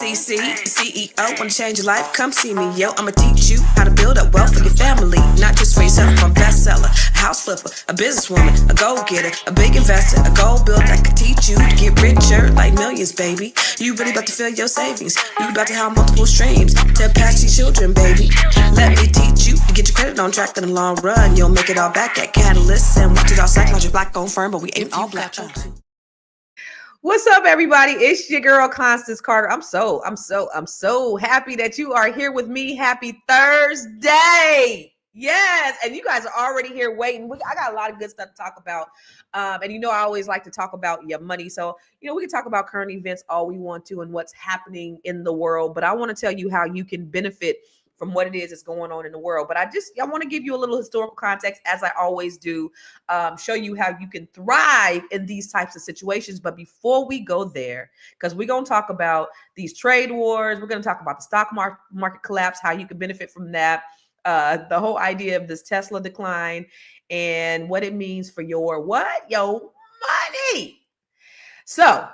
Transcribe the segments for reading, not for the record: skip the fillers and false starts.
CEO, wanna change your life? Come see me, yo. I'ma teach you how to build up wealth for your family, not just for yourself. I'm a bestseller, a house flipper, a businesswoman, a go-getter, a big investor, a goal builder. I can teach you to get richer like millions, baby. You really about to fill your savings. You about to have multiple streams to pass your children, baby. Let me teach you to get your credit on track in the long run. You'll make it all back at Catalyst and watch it all psychology black-owned firm, but we ain't all black. What's up, everybody? It's your girl, Constance Carter. I'm so happy that you are here with me. Happy Thursday. Yes. And you guys are already here waiting. I got a lot of good stuff to talk about. And I always like to talk about your money. So, we can talk about current events all we want to and what's happening in the world. But I want to tell you how you can benefit from what it is that's going on in the world. But I want to give you a little historical context, as I always do, show you how you can thrive in these types of situations. But before we go there, because we're going to talk about these trade wars, we're going to talk about the stock market collapse, how you can benefit from that, the whole idea of this Tesla decline and what it means for your money. So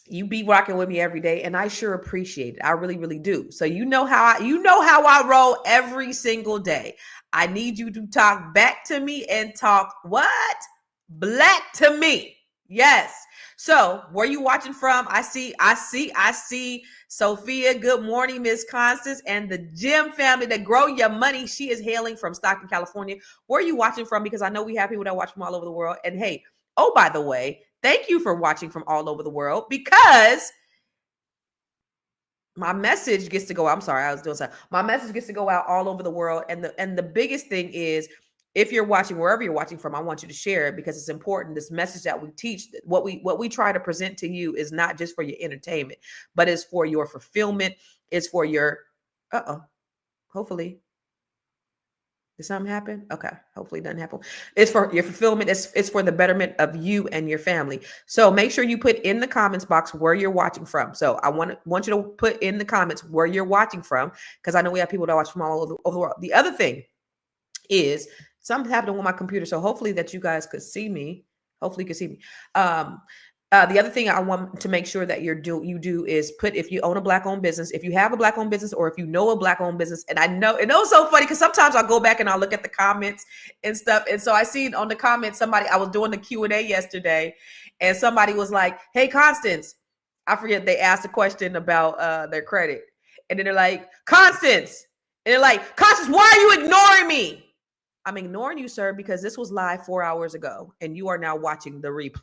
you be rocking with me every day, and I sure appreciate it. I really, really do. So you know how I roll every single day. I need you to talk back to me and talk what? Black to me. Yes. So where you watching from? I see Sophia. Good morning, Miss Constance, and the Jim family that grow your money. She is hailing from Stockton, California. Where are you watching from? Because I know we have people that watch from all over the world. And hey, oh, by the way, thank you for watching from all over the world, because my message gets to go out. I'm sorry, I was doing something. My message gets to go out all over the world. And the biggest thing is, if you're watching wherever you're watching from, I want you to share it, because it's important. This message that we teach, what we try to present to you, is not just for your entertainment, but it's for your fulfillment. It's for your, hopefully. Did something happen? Okay. Hopefully it doesn't happen. It's for your fulfillment. It's for the betterment of you and your family. So make sure you put in the comments box where you're watching from. So I want you to put in the comments where you're watching from, because I know we have people that watch from all over the world. The other thing is, something happened with my computer. So hopefully that you guys could see me. Hopefully you can see me. The other thing I want to make sure that you do is put, if you own a black-owned business, if you have a black-owned business, or if you know a black-owned business. And I know it's so funny, because sometimes I'll go back and I'll look at the comments and stuff. And so I see on the comments, I was doing the Q&A yesterday, and somebody was like, hey, Constance, I forget, they asked a question about their credit. And then they're like, Constance, why are you ignoring me? I'm ignoring you, sir, because this was live 4 hours ago, and you are now watching the replay.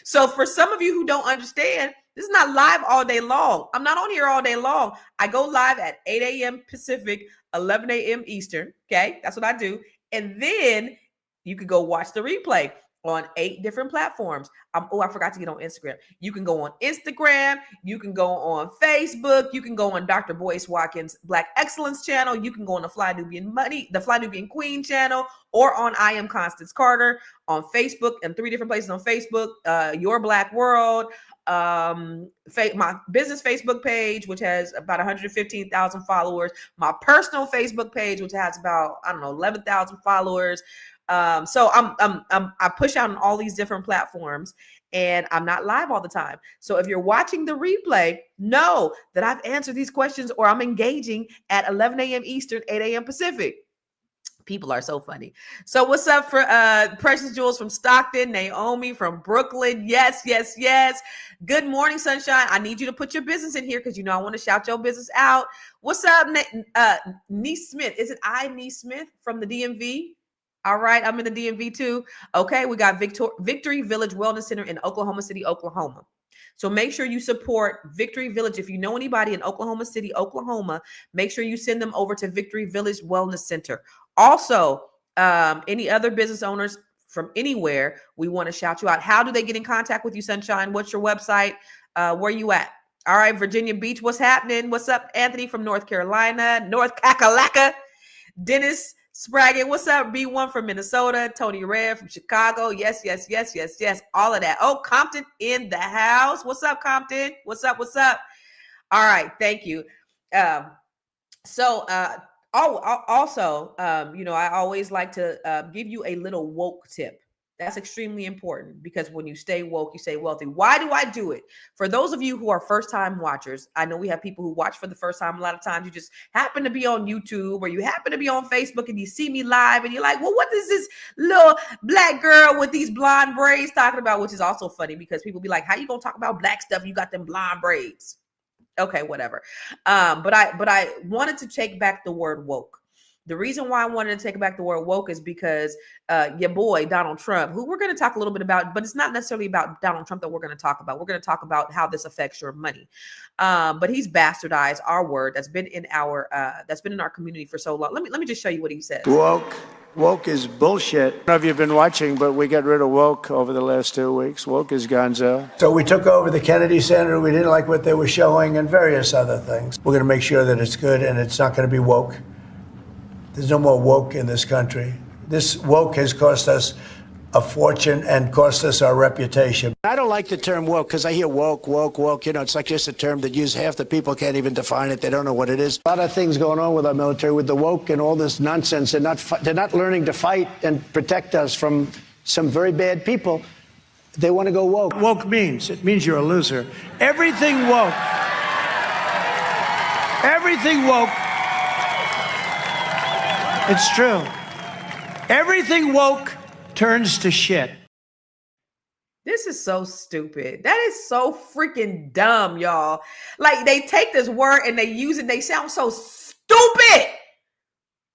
So for some of you who don't understand, this is not live all day long. I'm not on here all day long. I go live at 8 a.m. Pacific, 11 a.m. Eastern. Okay, that's what I do. And then you could go watch the replay on 8 different platforms. I forgot to get on Instagram. You can go on Instagram. You can go on Facebook. You can go on Dr. Boyce Watkins Black Excellence channel. You can go on the Fly Nubian Queen channel, or on I Am Constance Carter on Facebook, and 3 different places on Facebook. Your Black World, my business Facebook page, which has about 115,000 followers. My personal Facebook page, which has about 11,000 followers. So I push out on all these different platforms, and I'm not live all the time. So if you're watching the replay, know that I've answered these questions, or I'm engaging at 11 a.m. Eastern, 8 a.m. Pacific. People are so funny. So what's up for Precious Jewels from Stockton, Naomi from Brooklyn? Yes. Good morning, sunshine. I need you to put your business in here, because I want to shout your business out. What's up, Niece Smith? Is it Niece Smith from the DMV? All right, I'm in the DMV too. Okay, we got Victory Village Wellness Center in Oklahoma City, Oklahoma. So make sure you support Victory Village. If you know anybody in Oklahoma City, Oklahoma, make sure you send them over to Victory Village Wellness Center. Also, any other business owners from anywhere, we want to shout you out. How do they get in contact with you, Sunshine? What's your website? Where you at? All right, Virginia Beach, what's happening? What's up, Anthony from North Carolina, North Kakalaka, Dennis Spraggett, what's up? B1 from Minnesota, Tony Red from Chicago. Yes. All of that. Oh, Compton in the house. What's up, Compton? What's up? All right. Thank you. Also, I always like to give you a little woke tip. That's extremely important because when you stay woke, you stay wealthy. Why do I do it? For those of you who are first time watchers, I know we have people who watch for the first time. A lot of times you just happen to be on YouTube or you happen to be on Facebook and you see me live and you're like, well, what is this little black girl with these blonde braids talking about? Which is also funny because people be like, how you going to talk about black stuff? You got them blonde braids. Okay, whatever. But I wanted to take back the word woke. The reason why I wanted to take back the word woke is because your boy, Donald Trump, who we're going to talk a little bit about, but it's not necessarily about Donald Trump that we're going to talk about. We're going to talk about how this affects your money. But he's bastardized our word that's been in our community for so long. Let me just show you what he says. Woke is bullshit. I don't know if you've been watching, but we got rid of woke over the last 2 weeks. Woke is gonzo. So we took over the Kennedy Center. We didn't like what they were showing and various other things. We're going to make sure that it's good and it's not going to be woke. There's no more woke in this country. This woke has cost us a fortune and cost us our reputation. I don't like the term woke because I hear woke. You know, it's like just a term that half the people can't even define it. They don't know what it is. A lot of things going on with our military, with the woke and all this nonsense. They're not learning to fight and protect us from some very bad people. They want to go woke. Woke means you're a loser. Everything woke. It's true. Everything woke turns to shit. This is so stupid. That is so freaking dumb, y'all. Like they take this word and they use it. They sound so stupid.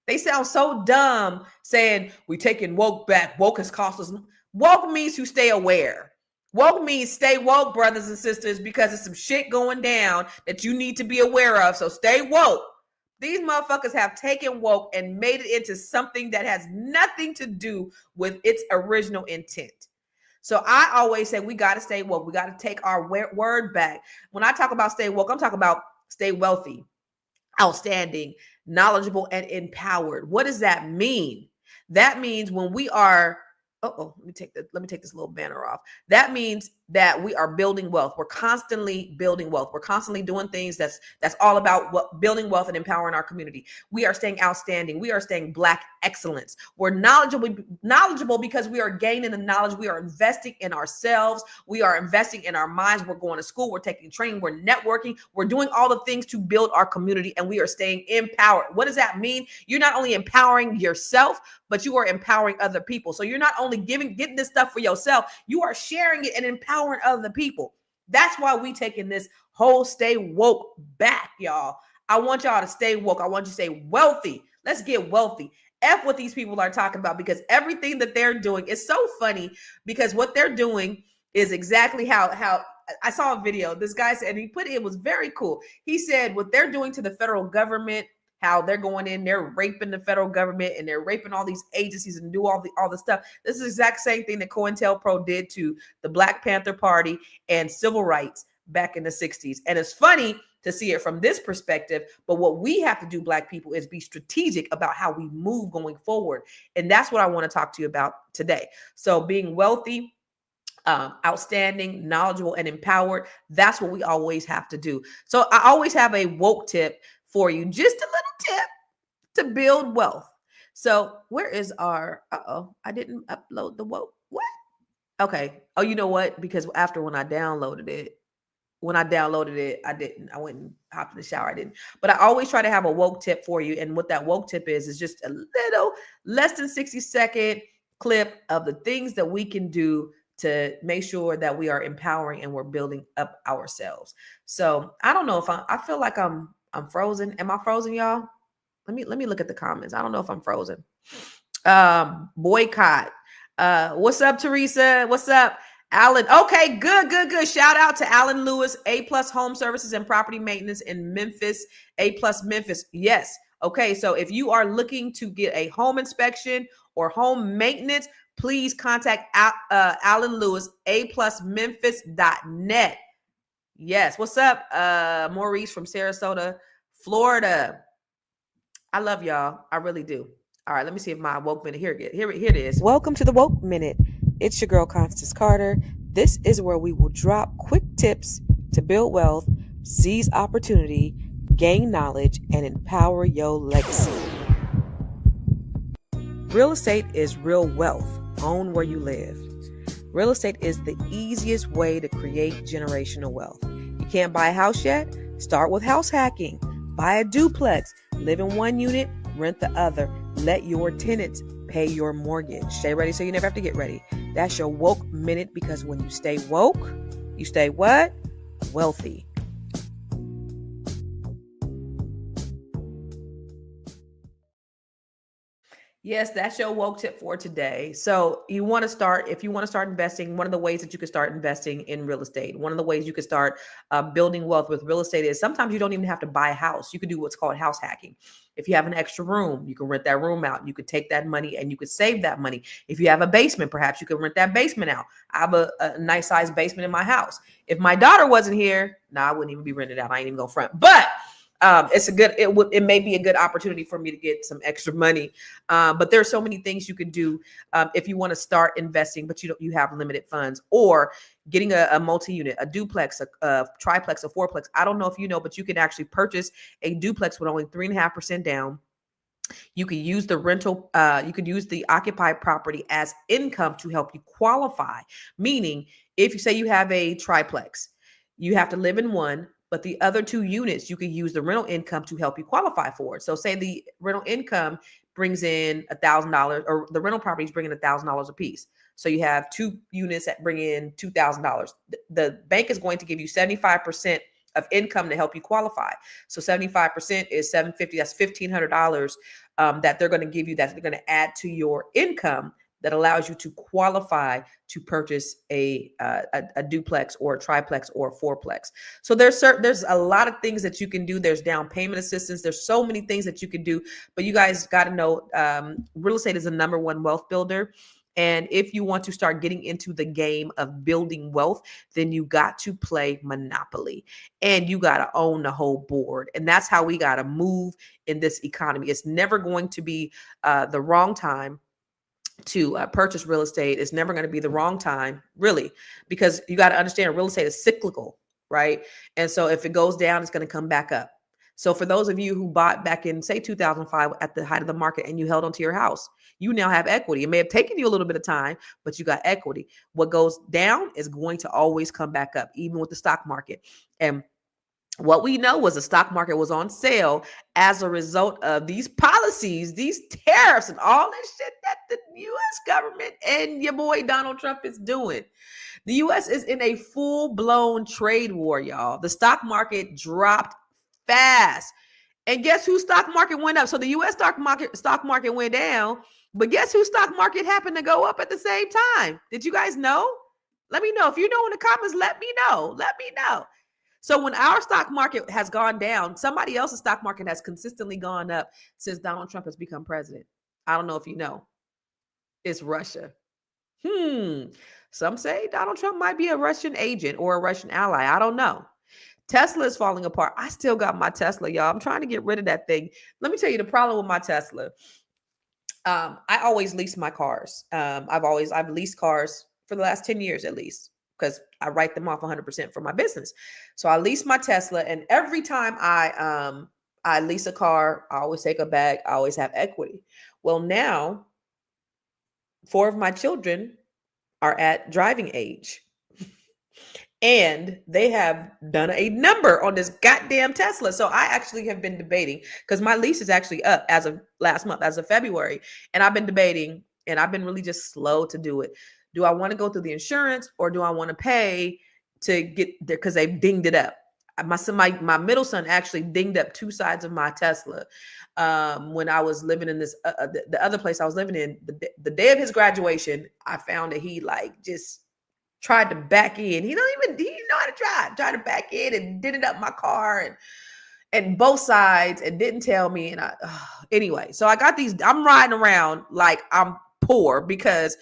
They sound so dumb saying we taking woke back. Woke has cost us. Woke means to stay aware. Woke means stay woke, brothers and sisters, because there's some shit going down that you need to be aware of. So stay woke. These motherfuckers have taken woke and made it into something that has nothing to do with its original intent. So I always say we got to stay woke. We got to take our word back. When I talk about stay woke, I'm talking about stay wealthy, outstanding, knowledgeable, and empowered. What does that mean? That means when we are, let me take this little banner off. That means that we are building wealth. We're constantly building wealth. We're constantly doing things that's all about building wealth and empowering our community. We are staying outstanding. We are staying Black excellence. We're knowledgeable because we are gaining the knowledge. We are investing in ourselves. We are investing in our minds. We're going to school. We're taking training. We're networking. We're doing all the things to build our community, and we are staying empowered. What does that mean? You're not only empowering yourself, but you are empowering other people. So you're not only getting this stuff for yourself, you are sharing it and empowering other people. That's why we taking this whole stay woke back, y'all. I want y'all to stay woke. I want you to stay wealthy. Let's get wealthy. F what these people are talking about, because everything that they're doing is so funny, because what they're doing is exactly how I saw a video. This guy said, and he put it was very cool. He said what they're doing to the federal government, how they're going in, they're raping the federal government and they're raping all these agencies and do all the stuff. This is the exact same thing that COINTELPRO did to the Black Panther Party and civil rights back in the 60s. And it's funny to see it from this perspective, but what we have to do, Black people, is be strategic about how we move going forward. And that's what I want to talk to you about today. So being wealthy, outstanding, knowledgeable, and empowered, that's what we always have to do. So I always have a woke tip for you, just a little tip to build wealth. So where is our, I didn't upload the woke. What? Okay. Oh, you know what? Because after when I downloaded it, I went and hopped in the shower. I didn't, but I always try to have a woke tip for you. And what that woke tip is just a little less than 60-second clip of the things that we can do to make sure that we are empowering and we're building up ourselves. So I don't know if I feel like I'm frozen. Am I frozen, y'all? Let me look at the comments. I don't know if I'm frozen. Boycott. What's up, Teresa? What's up, Alan? Okay, good. Shout out to Alan Lewis, A+ Home Services and Property Maintenance in Memphis, A+ Memphis. Yes. Okay, so if you are looking to get a home inspection or home maintenance, please contact Alan Lewis, aplusmemphis.net. Yes. What's up, Maurice from Sarasota, Florida? I love y'all. I really do. All right, let me see if my woke minute here it is. Welcome to the Woke Minute. It's your girl, Constance Carter. This is where we will drop quick tips to build wealth, seize opportunity, gain knowledge, and empower your legacy. Real estate is real wealth. own where you live. Real estate is the easiest way to create generational wealth. You can't buy a house yet? Start with house hacking. Buy a duplex. Live in one unit, rent the other. Let your tenants pay your mortgage. Stay ready so you never have to get ready. That's your woke minute, because when you stay woke, you stay what? Wealthy. Yes, that's your woke tip for today. So if you want to start investing, one of the ways that you can start investing in real estate, one of the ways you can start building wealth with real estate is sometimes you don't even have to buy a house. You could do what's called house hacking. If you have an extra room, you can rent that room out. You could take that money and you could save that money. If you have a basement, perhaps you could rent that basement out. I have a nice sized basement in my house. If my daughter wasn't here, I wouldn't even be rented out. I ain't even gonna front. But it may be a good opportunity for me to get some extra money. But there are so many things you can do if you want to start investing, but you have limited funds, or getting a multi-unit, a duplex, a triplex, a fourplex. I don't know if you know, but you can actually purchase a duplex with only 3.5% down. You could use the rental, you could use the occupied property as income to help you qualify. Meaning, if you say you have a triplex, you have to live in one, but the other 2 units, you could use the rental income to help you qualify for it. So say the rental income brings in $1,000, or the rental properties bring in $1,000 a piece. So you have 2 units that bring in $2,000. The bank is going to give you 75% of income to help you qualify. So 75% is $750. That's $1,500 that they're going to give you, that they're going to add to your income, that allows you to qualify to purchase a duplex or a triplex or a fourplex. So there's a lot of things that you can do. There's down payment assistance. There's so many things that you can do. But you guys got to know, real estate is the #1 wealth builder. And if you want to start getting into the game of building wealth, then you got to play Monopoly, and you got to own the whole board. And that's how we got to move in this economy. It's never going to be the wrong time to purchase real estate. It's never going to be the wrong time, really, because you got to understand real estate is cyclical, right? And so if it goes down, it's going to come back up. So for those of you who bought back in, say, 2005 at the height of the market, and you held onto your house, you now have equity. It may have taken you a little bit of time, but you got equity. What goes down is going to always come back up, even with the stock market. And what we know was the stock market was on sale as a result of these policies, these tariffs, and all that shit that the U.S. government and your boy Donald Trump is doing. The U.S. is in a full-blown trade war, y'all. The stock market dropped fast. And guess whose stock market went up? So the U.S. stock market went down, but guess whose stock market happened to go up at the same time? Did you guys know? Let me know. If you know in the comments, let me know. Let me know. So when our stock market has gone down, somebody else's stock market has consistently gone up since Donald Trump has become president. I don't know if you know. It's Russia. Some say Donald Trump might be a Russian agent or a Russian ally. I don't know. Tesla is falling apart. I still got my Tesla, y'all. I'm trying to get rid of that thing. Let me tell you the problem with my Tesla. I always lease my cars. I've leased cars for the last 10 years at least, because I write them off 100% for my business. So I lease my Tesla, and every time I lease a car, I always take a bag. I always have equity. Well, now 4 of my children are at driving age, and they have done a number on this goddamn Tesla. So I actually have been debating, because my lease is actually up as of last month, as of February. And I've been debating, and I've been really just slow to do it. Do I want to go through the insurance, or do I want to pay to get there? Because they've dinged it up. My middle son actually dinged up 2 sides of my Tesla when I was living in this, the other place I was living in. The day of his graduation, I found that he just tried to back in. He didn't know how to try to back in, and did it up my car and both sides, and didn't tell me. And anyway, so I got these, I'm riding around like I'm poor, because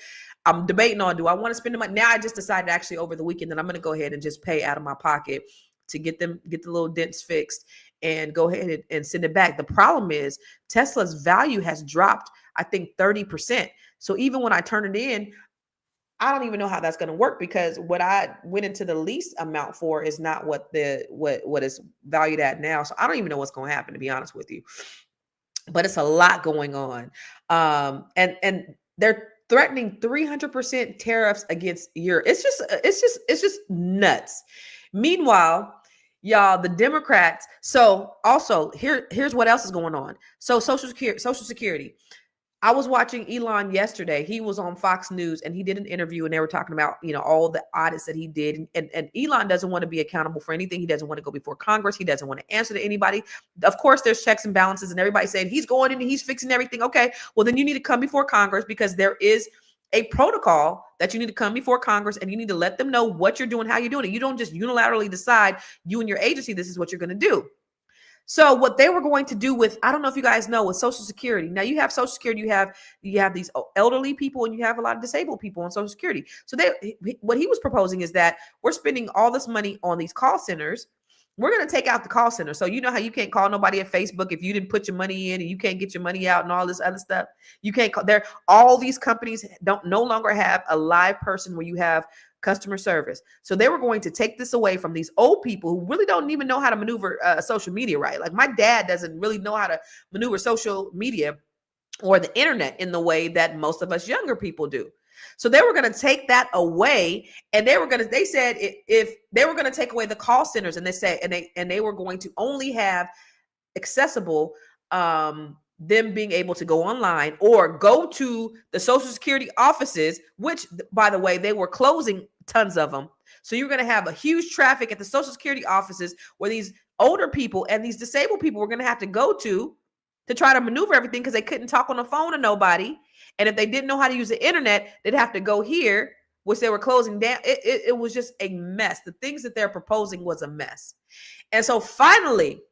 I'm debating on, do I want to spend the money? Now I just decided actually over the weekend that I'm going to go ahead and just pay out of my pocket to get the little dents fixed and go ahead and send it back. The problem is Tesla's value has dropped, I think 30%. So even when I turn it in, I don't even know how that's going to work, because what I went into the lease amount for is not what is valued at now. So I don't even know what's going to happen, to be honest with you. But it's a lot going on. And they're threatening 300% tariffs against Europe. It's just nuts. Meanwhile, y'all, the Democrats. So also here's what else is going on. So Social Security. I was watching Elon yesterday. He was on Fox News and he did an interview and they were talking about, all the audits that he did. And Elon doesn't want to be accountable for anything. He doesn't want to go before Congress. He doesn't want to answer to anybody. Of course, there's checks and balances and everybody saying he's going in and he's fixing everything. Okay, well, then you need to come before Congress because there is a protocol that you need to come before Congress and you need to let them know what you're doing, how you're doing it. You don't just unilaterally decide, you and your agency, this is what you're going to do. So what they were going to do with, I don't know if you guys know, with Social Security. Now you have Social Security, you have these elderly people and you have a lot of disabled people on Social Security. So what he was proposing is that we're spending all this money on these call centers. We're going to take out the call center. So you know how you can't call nobody at Facebook if you didn't put your money in and you can't get your money out and all this other stuff. You can't call there. All these companies no longer have a live person where you have customer service. So they were going to take this away from these old people who really don't even know how to maneuver social media, right? Like my dad doesn't really know how to maneuver social media or the internet in the way that most of us younger people do. So they were going to take that away, and they said if they were going to take away the call centers, and they were going to only have accessible them being able to go online or go to the Social Security offices, which, by the way, they were closing tons of them. So you're going to have a huge traffic at the Social Security offices where these older people and these disabled people were going to have to go to try to maneuver everything because they couldn't talk on the phone to nobody. And if they didn't know how to use the internet, they'd have to go here, which they were closing down. It was just a mess. The things that they're proposing was a mess. And so finally,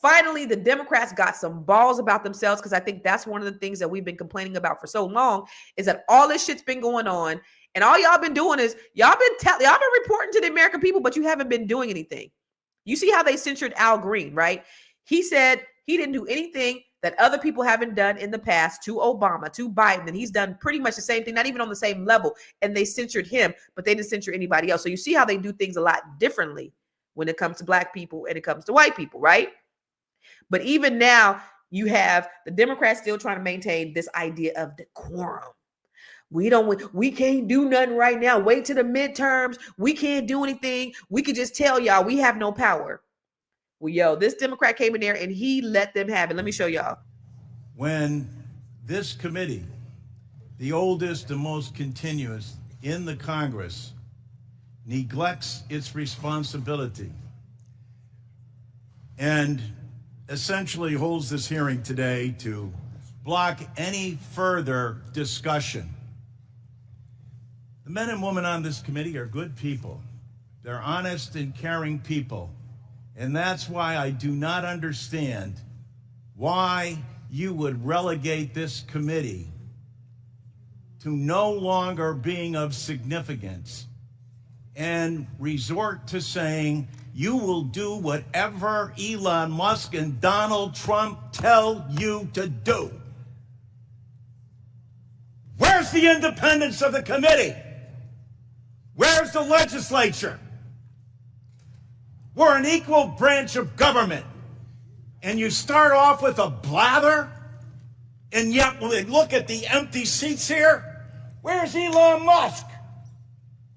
the Democrats got some balls about themselves, because I think that's one of the things that we've been complaining about for so long, is that all this shit's been going on, and all y'all been doing is y'all been reporting to the American people, but you haven't been doing anything. You see how they censured Al Green, right? He said he didn't do anything that other people haven't done in the past to Obama, to Biden, and he's done pretty much the same thing, not even on the same level, and they censured him, but they didn't censure anybody else. So you see how they do things a lot differently when it comes to Black people and it comes to white people, right? But even now, you have the Democrats still trying to maintain this idea of decorum. We can't do nothing right now. Wait till the midterms. We can't do anything. We could just tell y'all we have no power. Well, this Democrat came in there and he let them have it. Let me show y'all. When this committee, the oldest and most continuous in the Congress, neglects its responsibility and essentially holds this hearing today to block any further discussion. The men and women on this committee are good people. They're honest and caring people. And that's why I do not understand why you would relegate this committee to no longer being of significance and resort to saying you will do whatever Elon Musk and Donald Trump tell you to do. Where's the independence of the committee? Where's the legislature? We're an equal branch of government. And you start off with a blather, and yet look at the empty seats here. Where's Elon Musk?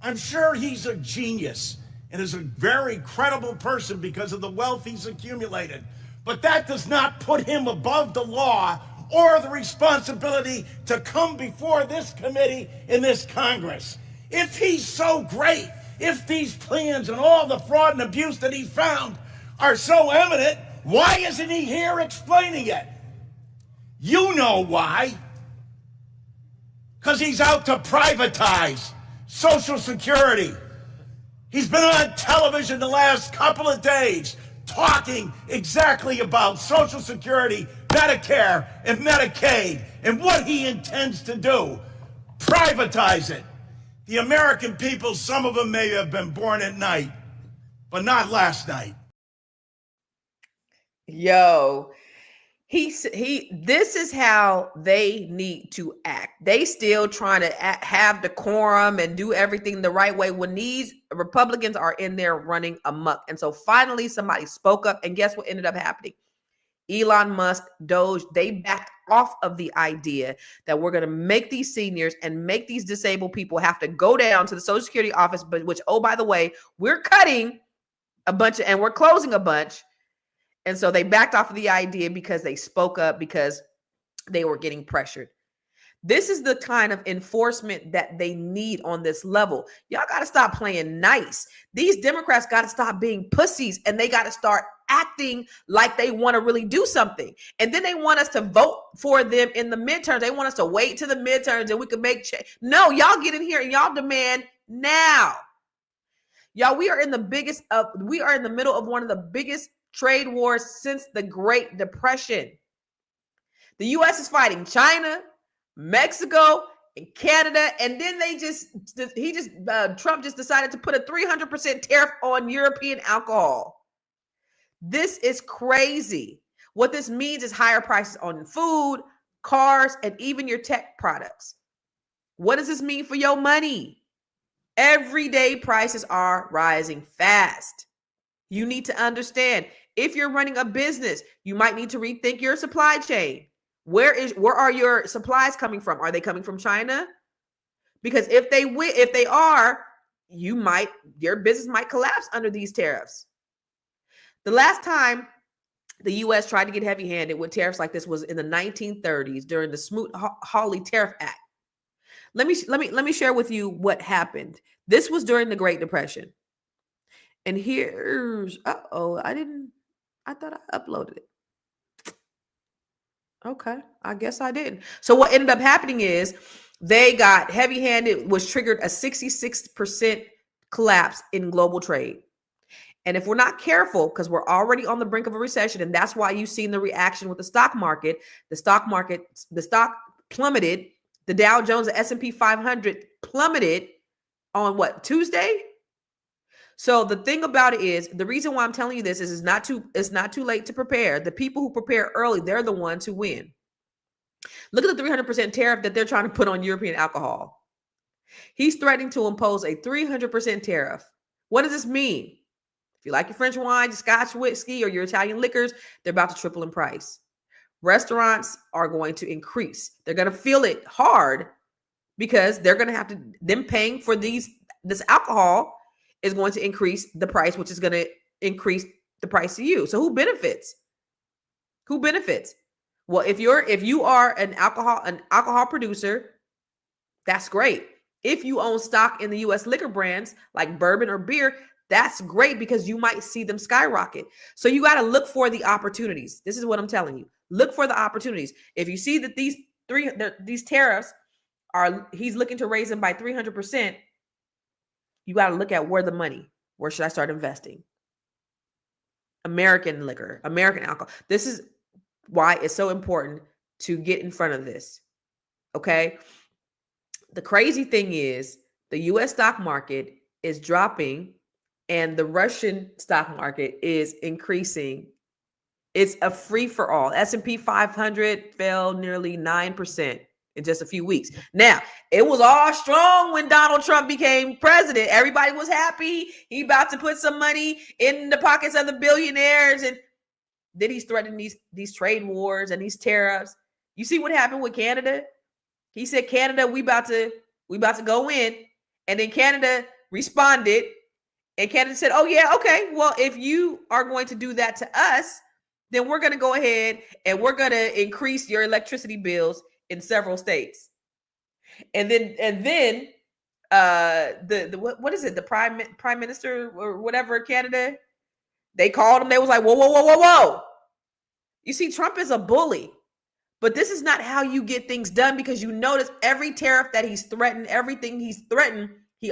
I'm sure he's a genius and is a very credible person because of the wealth he's accumulated. But that does not put him above the law or the responsibility to come before this committee in this Congress. If he's so great, if these plans and all the fraud and abuse that he found are so evident, why isn't he here explaining it? You know why. Because he's out to privatize Social Security. He's been on television the last couple of days talking exactly about Social Security, Medicare, and Medicaid, and what he intends to do. Privatize it. The American people, some of them may have been born at night, but not last night. Yo, this is how they need to act. They still trying to have decorum and do everything the right way when these Republicans are in there running amok. And so finally somebody spoke up, and guess what ended up happening? Elon Musk, Doge, they backed off of the idea that we're going to make these seniors and make these disabled people have to go down to the Social Security office, but which, oh, by the way, we're cutting a bunch and we're closing a bunch. And so they backed off of the idea because they spoke up, because they were getting pressured. This is the kind of enforcement that they need on this level. Y'all got to stop playing nice. These Democrats got to stop being pussies, and they got to start acting like they want to really do something. And then they want us to vote for them in the midterms. They want us to wait to the midterms and we can make change. No, y'all get in here and y'all demand now. Y'all, we are in the middle of one of the biggest trade wars since the Great Depression. The U.S. is fighting China, Mexico, and Canada, and then Trump just decided to put a 300% tariff on European alcohol. This is crazy. What this means is higher prices on food, cars, and even your tech products. What does this mean for your money? Everyday prices are rising fast. You need to understand, if you're running a business, you might need to rethink your supply chain. Where are your supplies coming from? Are they coming from China? Because if they are, your business might collapse under these tariffs. The last time the U.S. tried to get heavy-handed with tariffs like this was in the 1930s during the Smoot-Hawley Tariff Act. Let me share with you what happened. This was during the Great Depression. And here's, I thought I uploaded it. Okay, I guess I didn't. So what ended up happening is they got heavy-handed, was triggered a 66% collapse in global trade. And if we're not careful, because we're already on the brink of a recession, and that's why you've seen the reaction with the stock market. The stock plummeted. The Dow Jones, the S&P 500 plummeted on Tuesday? So the thing about it is, the reason why I'm telling you this is it's not too late to prepare. The people who prepare early, they're the ones who win. Look at the 300% tariff that they're trying to put on European alcohol. He's threatening to impose a 300% tariff. What does this mean? If you like your French wine, your Scotch whiskey, or your Italian liquors, they're about to triple in price. Restaurants are going to increase. They're going to feel it hard because they're going to have to, them paying for this alcohol is going to increase the price, which is going to increase the price to you. So who benefits? Who benefits? Well, if you are an alcohol producer, that's great. If you own stock in the U.S. liquor brands like bourbon or beer, that's great because you might see them skyrocket. So you got to look for the opportunities. This is what I'm telling you. Look for the opportunities. If you see that these tariffs he's looking to raise them by 300%, you got to look at where should I start investing? American liquor, American alcohol. This is why it's so important to get in front of this. Okay. The crazy thing is the U.S. stock market is dropping and the Russian stock market is increasing. It's a free for all. S&P 500 fell nearly 9% in just a few weeks. Now, it was all strong when Donald Trump became president. Everybody was happy. He about to put some money in the pockets of the billionaires. And then he's threatening these trade wars and these tariffs. You see what happened with Canada? He said, Canada, we about to go in. And then Canada responded. And Canada said, oh, yeah, okay. Well, if you are going to do that to us, then we're going to go ahead and we're going to increase your electricity bills in several states. And then what is it? The prime minister or whatever, Canada, they called him. They was like, whoa. You see, Trump is a bully, but this is not how you get things done, because you notice every tariff that he's threatened, everything he's threatened, he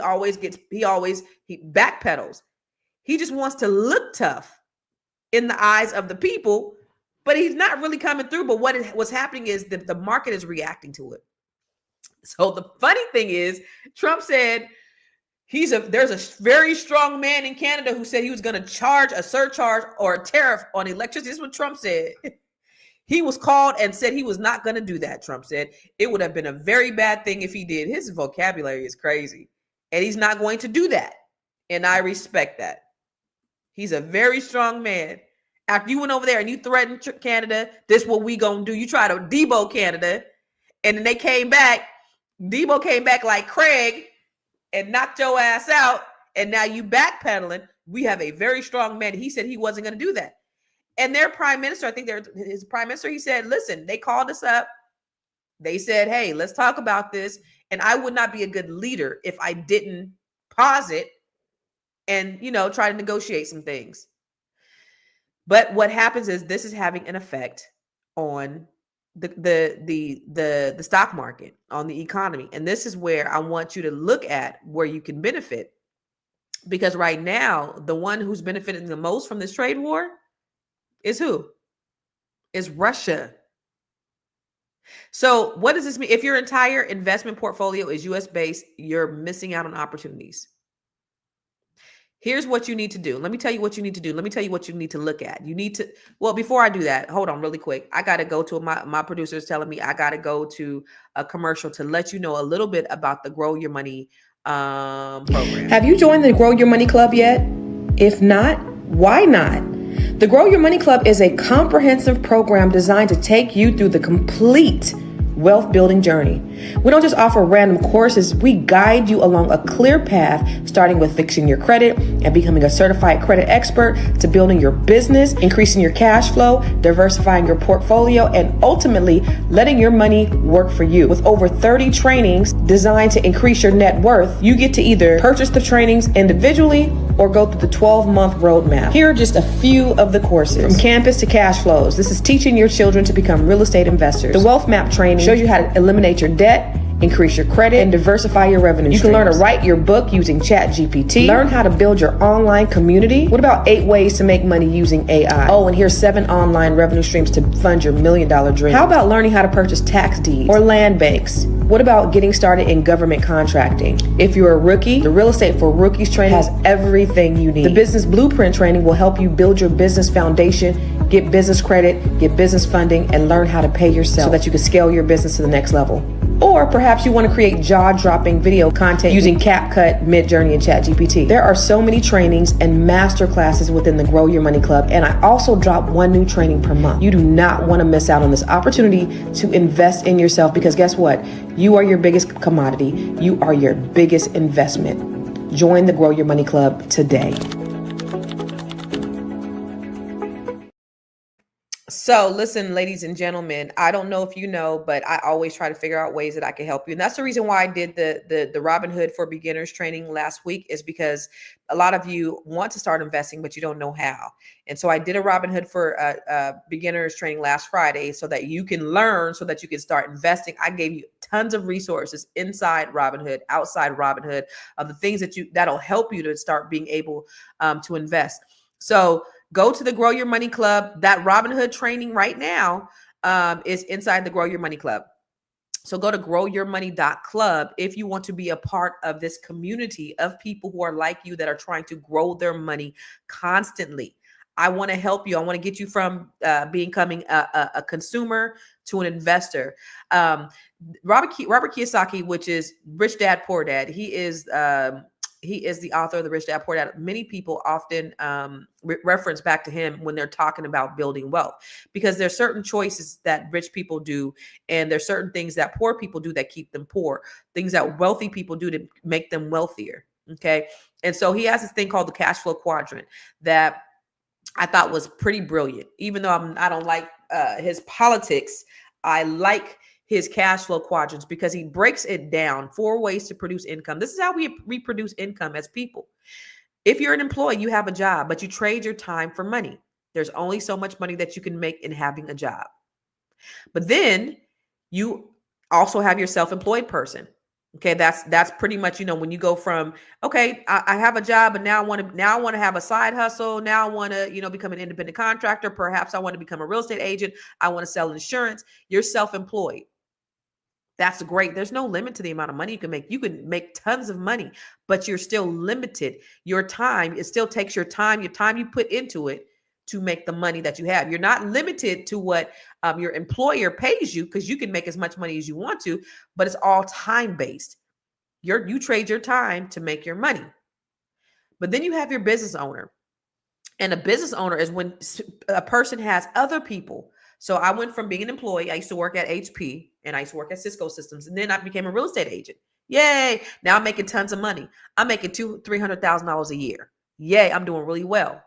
backpedals. He just wants to look tough in the eyes of the people, but he's not really coming through. But what's happening is that the market is reacting to it. So the funny thing is, Trump said there's a very strong man in Canada who said he was going to charge a surcharge or a tariff on electricity. This is what Trump said. He was called and said he was not going to do that. Trump said it would have been a very bad thing if he did. His vocabulary is crazy, and he's not going to do that. And I respect that. He's a very strong man. After you went over there and you threatened Canada, this what we gonna do. You try to Debo Canada, and then they came back. Debo came back like Craig and knocked your ass out, and now you backpedaling. We have a very strong man. He said he wasn't going to do that. And their prime minister, I think his prime minister, he said, listen, they called us up. They said, hey, let's talk about this. And I would not be a good leader if I didn't pause it and, try to negotiate some things. But what happens is this is having an effect on the stock market, on the economy. And this is where I want you to look at where you can benefit. Because right now, the one who's benefiting the most from this trade war is who? Is Russia. So what does this mean? If your entire investment portfolio is US based, you're missing out on opportunities. Here's what you need to do. Let me tell you what you need to do. Let me tell you what you need to look at. You need to, well, before I do that, hold on really quick. I got to go to my producer is telling me I got to go to a commercial to let you know a little bit about the Grow Your Money program. Have you joined the Grow Your Money Club yet? If not, why not? The Grow Your Money Club is a comprehensive program designed to take you through the complete wealth building journey. We don't just offer random courses, we guide you along a clear path, starting with fixing your credit and becoming a certified credit expert, to building your business, increasing your cash flow, diversifying your portfolio, and ultimately letting your money work for you. With over 30 trainings designed to increase your net worth, you get to either purchase the trainings individually or go through the 12-month roadmap. Here are just a few of the courses. From campus to cash flows, this is teaching your children to become real estate investors. The Wealth Map training shows you how to eliminate your debt, increase your credit, and diversify your revenue. You can learn to write your book using ChatGPT. Learn how to build your online community. What about 8 ways to make money using AI? Oh, and here's 7 online revenue streams to fund your $1 million dream. How about learning how to purchase tax deeds or land banks? What about getting started in government contracting? If you're a rookie, the Real Estate for Rookies training has everything you need. The Business Blueprint training will help you build your business foundation, get business credit, get business funding, and learn how to pay yourself so that you can scale your business to the next level. Or perhaps you want to create jaw-dropping video content using CapCut, Midjourney, and ChatGPT. There are so many trainings and master classes within the Grow Your Money Club, and I also drop 1 new training per month. You do not want to miss out on this opportunity to invest in yourself, because guess what? You are your biggest commodity. You are your biggest investment. Join the Grow Your Money Club today. So listen, ladies and gentlemen, I don't know if you know, but I always try to figure out ways that I can help you. And that's the reason why I did the Robinhood for Beginners training last week, is because a lot of you want to start investing, but you don't know how. And so I did a Robinhood for Beginners training last Friday so that you can learn, so that you can start investing. I gave you tons of resources inside Robinhood, outside Robinhood, of the things that'll help you to start being able to invest. So go to the Grow Your Money Club. That Robinhood training right now is inside the Grow Your Money Club. So go to growyourmoney.club if you want to be a part of this community of people who are like you, that are trying to grow their money constantly. I want to help you. I want to get you from becoming a consumer to an investor. Robert Kiyosaki, which is Rich Dad, Poor Dad, he is the author of the Rich Dad, Poor Dad. Many people often reference back to him when they're talking about building wealth, because there's certain choices that rich people do, and there's certain things that poor people do that keep them poor, things that wealthy people do to make them wealthier. Okay. And so he has this thing called the cash flow quadrant that I thought was pretty brilliant. Even though I don't like his politics, I like his cash flow quadrants, because he breaks it down 4 ways to produce income. This is how we reproduce income as people. If you're an employee, you have a job, but you trade your time for money. There's only so much money that you can make in having a job. But then you also have your self-employed person. Okay, that's pretty much, when you go from, okay, I have a job, but now I want to have a side hustle. Now I want to, become an independent contractor. Perhaps I want to become a real estate agent. I want to sell insurance. You're self-employed. That's great. There's no limit to the amount of money you can make. You can make tons of money, but you're still limited. Your time, it still takes your time you put into it to make the money that you have. You're not limited to what your employer pays you, because you can make as much money as you want to, but it's all time-based. You trade your time to make your money. But then you have your business owner. And a business owner is when a person has other people. So I went from being an employee. I used to work at HP and I used to work at Cisco Systems. And then I became a real estate agent. Yay. Now I'm making tons of money. I'm making $300,000 a year. Yay. I'm doing really well.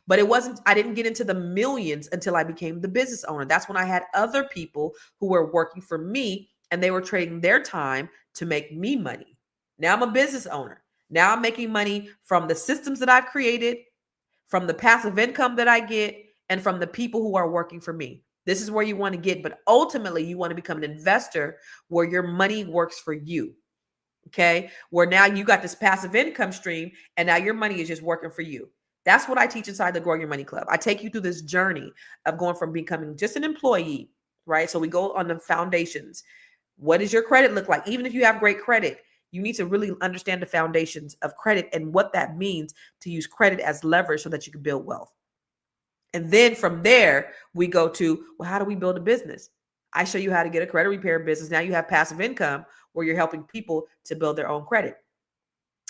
But I didn't get into the millions until I became the business owner. That's when I had other people who were working for me and they were trading their time to make me money. Now I'm a business owner. Now I'm making money from the systems that I've created, from the passive income that I get, and from the people who are working for me. This is where you want to get, but ultimately you want to become an investor where your money works for you. Okay. Where now you got this passive income stream and now your money is just working for you. That's what I teach inside the Grow Your Money Club. I take you through this journey of going from becoming just an employee, right? So we go on the foundations. What does your credit look like? Even if you have great credit, you need to really understand the foundations of credit and what that means to use credit as leverage so that you can build wealth. And then from there, we go to, well, how do we build a business? I show you how to get a credit repair business. Now you have passive income where you're helping people to build their own credit.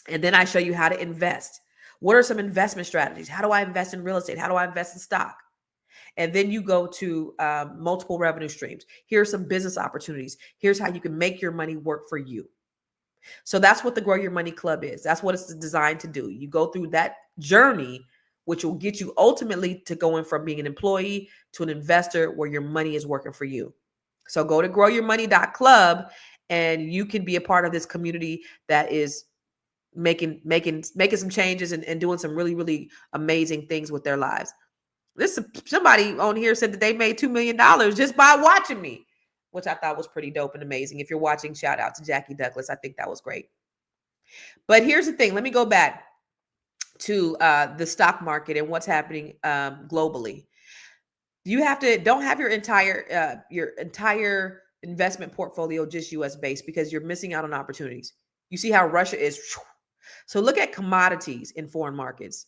And then I show you how to invest. What are some investment strategies? How do I invest in real estate? How do I invest in stock? And then you go to multiple revenue streams. Here are some business opportunities. Here's how you can make your money work for you. So that's what the Grow Your Money Club is. That's what it's designed to do. You go through that journey, which will get you ultimately to going from being an employee to an investor where your money is working for you. So go to growyourmoney.club and you can be a part of this community that is making some changes and doing some really, really amazing things with their lives. Somebody on here said that they made $2 million just by watching me, which I thought was pretty dope and amazing. If you're watching, shout out to Jackie Douglas. I think that was great. But here's the thing. Let me go back to the stock market and what's happening globally. You don't have your entire investment portfolio just US based, because you're missing out on opportunities. You see how Russia is. So look at commodities in foreign markets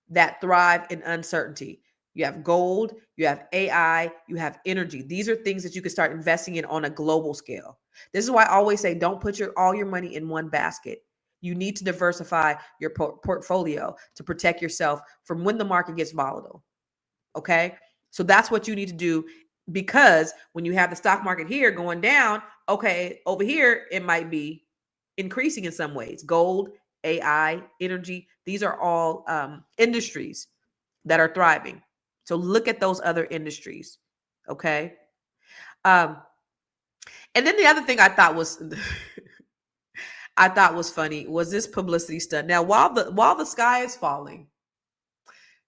that thrive in uncertainty. You have gold, you have AI, you have energy. These are things that you can start investing in on a global scale. This is why I always say, don't put all your money in one basket. You need to diversify your portfolio to protect yourself from when the market gets volatile. Okay. So that's what you need to do, because when you have the stock market here going down, okay, over here, it might be increasing in some ways. Gold, AI, energy, these are all industries that are thriving. So look at those other industries. Okay. And then the other thing I thought was funny was this publicity stunt. Now, while the sky is falling,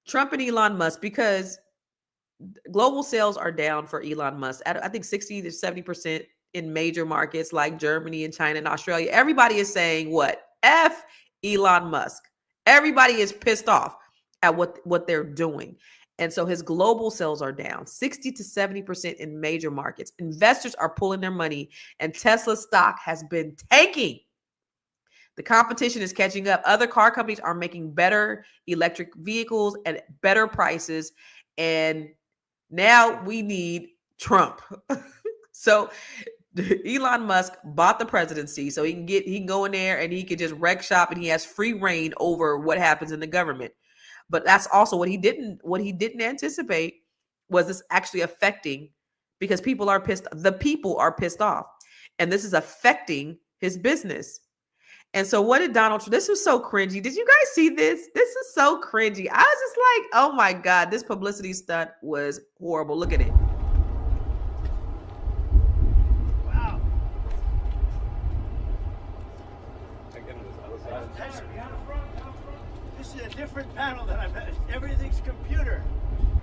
Trump and Elon Musk, because global sales are down for Elon Musk at, I think, 60 to 70% in major markets like Germany and China and Australia. Everybody is saying what? F Elon Musk. Everybody is pissed off at what they're doing. And so his global sales are down 60 to 70% in major markets. Investors are pulling their money and Tesla stock has been tanking. The competition is catching up. Other car companies are making better electric vehicles at better prices. And now we need Trump. So Elon Musk bought the presidency so he can go in there and he can just wreck shop and he has free reign over what happens in the government. But that's also what he didn't anticipate was this actually affecting, because people are pissed. The people are pissed off, and this is affecting his business. And so what did Donald Trump? This was so cringy. Did you guys see this? This is so cringy. I was just like, oh my God, this publicity stunt was horrible. Look at it. Wow. This is a different panel than I've had. Everything's computer.